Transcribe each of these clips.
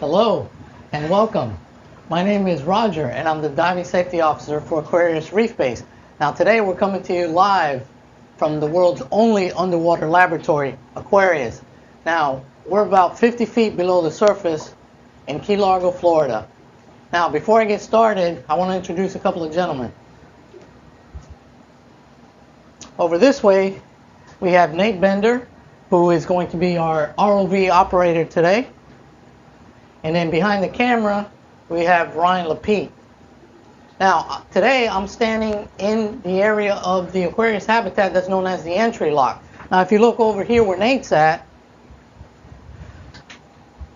Hello and welcome. My name is Roger and I'm the Diving Safety Officer for Aquarius Reef Base. Now today we're coming to you live from the world's only underwater laboratory, Aquarius. Now we're about 50 feet below the surface in Key Largo, Florida. Now before I get started, I want to introduce a couple of gentlemen. Over this way we have Nate Bender, who is going to be our ROV operator today. And then behind the camera, we have Ryan Lapeat. Now, today I'm standing in the area of the Aquarius habitat that's known as the entry lock. Now, if you look over here where Nate's at,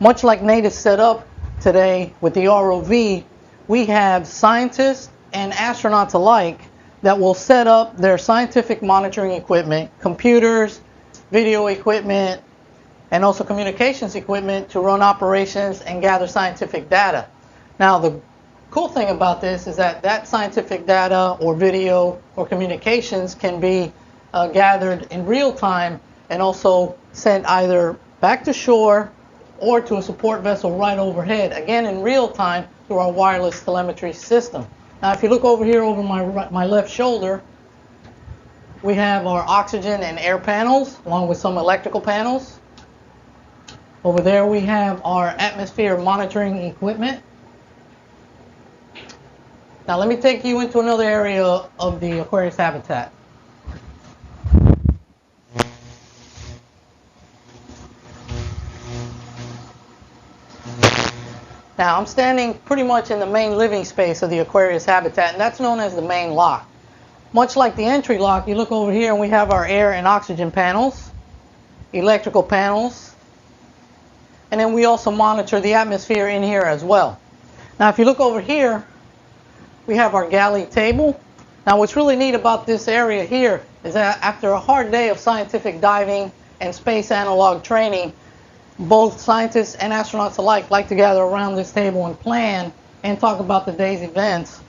much like Nate is set up today with the ROV, we have scientists and astronauts alike that will set up their scientific monitoring equipment, computers, video equipment, and also communications equipment to run operations and gather scientific data. Now, the cool thing about this is that scientific data or video or communications can be gathered in real time and also sent either back to shore or to a support vessel right overhead, again in real time through our wireless telemetry system. Now, if you look over here over my left shoulder, we have our oxygen and air panels along with some electrical panels. Over there we have our atmosphere monitoring equipment. Now let me take you into another area of the Aquarius habitat. Now I'm standing pretty much in the main living space of the Aquarius habitat, and that's known as the main lock. Much like the entry lock, you look over here and we have our air and oxygen panels, electrical panels, and then we also monitor the atmosphere in here as well. Now if you look over here, we have our galley table. Now what's really neat about this area here is that after a hard day of scientific diving and space analog training, both scientists and astronauts alike like to gather around this table and plan and talk about the day's events.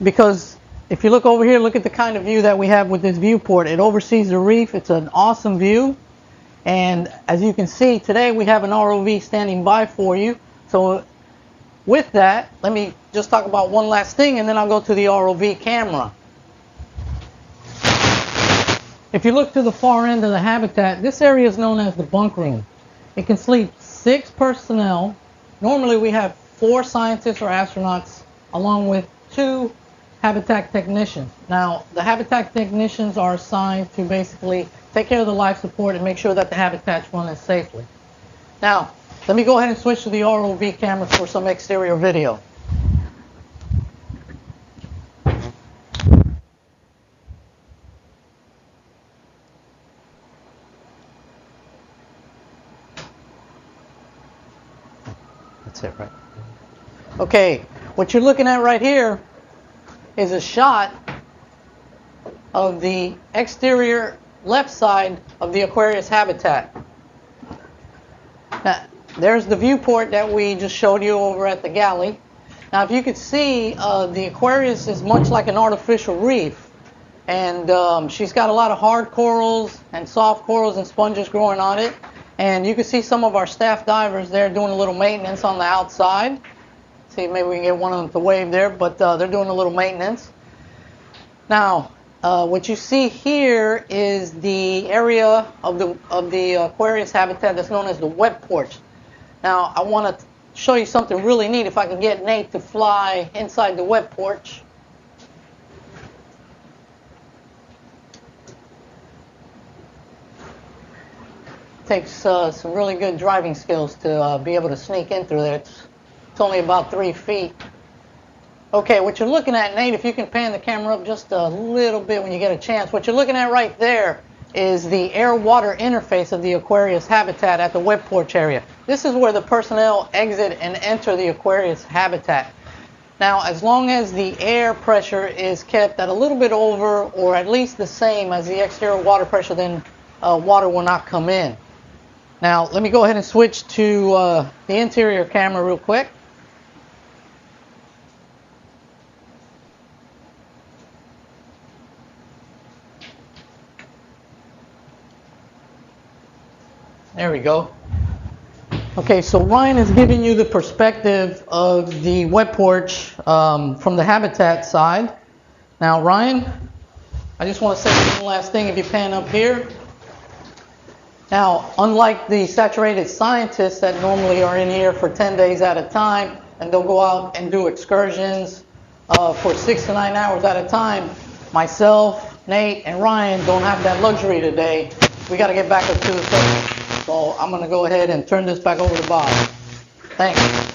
Because if you look over here, look at the kind of view that we have with this viewport. It oversees the reef. It's an awesome view. And as you can see, today we have an ROV standing by for you. So with that, let me just talk about one last thing and then I'll go to the ROV camera. If you look to the far end of the habitat, this area is known as the bunk room. It can sleep 6 personnel. Normally we have 4 scientists or astronauts along with 2 habitat technicians. Now, the habitat technicians are assigned to basically take care of the life support and make sure that the habitat's running safely. Now, let me go ahead and switch to the ROV camera for some exterior video. That's it, right? Okay, what you're looking at right here is a shot of the exterior left side of the Aquarius habitat. Now, there's the viewport that we just showed you over at the galley. Now, if you could see, the Aquarius is much like an artificial reef. And she's got a lot of hard corals and soft corals and sponges growing on it. And you can see some of our staff divers there doing a little maintenance on the outside. See, maybe we can get one of them to wave there, but they're doing a little maintenance. Now, what you see here is the area of the Aquarius habitat that's known as the wet porch. Now, I want to show you something really neat. If I can get Nate to fly inside the wet porch. Takes some really good driving skills to be able to sneak in through there. It's only about 3 feet. Okay, what you're looking at, Nate, if you can pan the camera up just a little bit when you get a chance. What you're looking at right there is the air-water interface of the Aquarius habitat at the wet porch area. This is where the personnel exit and enter the Aquarius habitat. Now, as long as the air pressure is kept at a little bit over or at least the same as the exterior water pressure, then water will not come in. Now, let me go ahead and switch to the interior camera real quick. There we go. Okay, so Ryan is giving you the perspective of the wet porch from the habitat side. Now, Ryan, I just want to say one last thing if you pan up here. Now, unlike the saturated scientists that normally are in here for 10 days at a time, and they'll go out and do excursions for 6 to 9 hours at a time, myself, Nate, and Ryan don't have that luxury today. We got to get back up to the surface. So I'm going to go ahead and turn this back over to Bob. Thanks.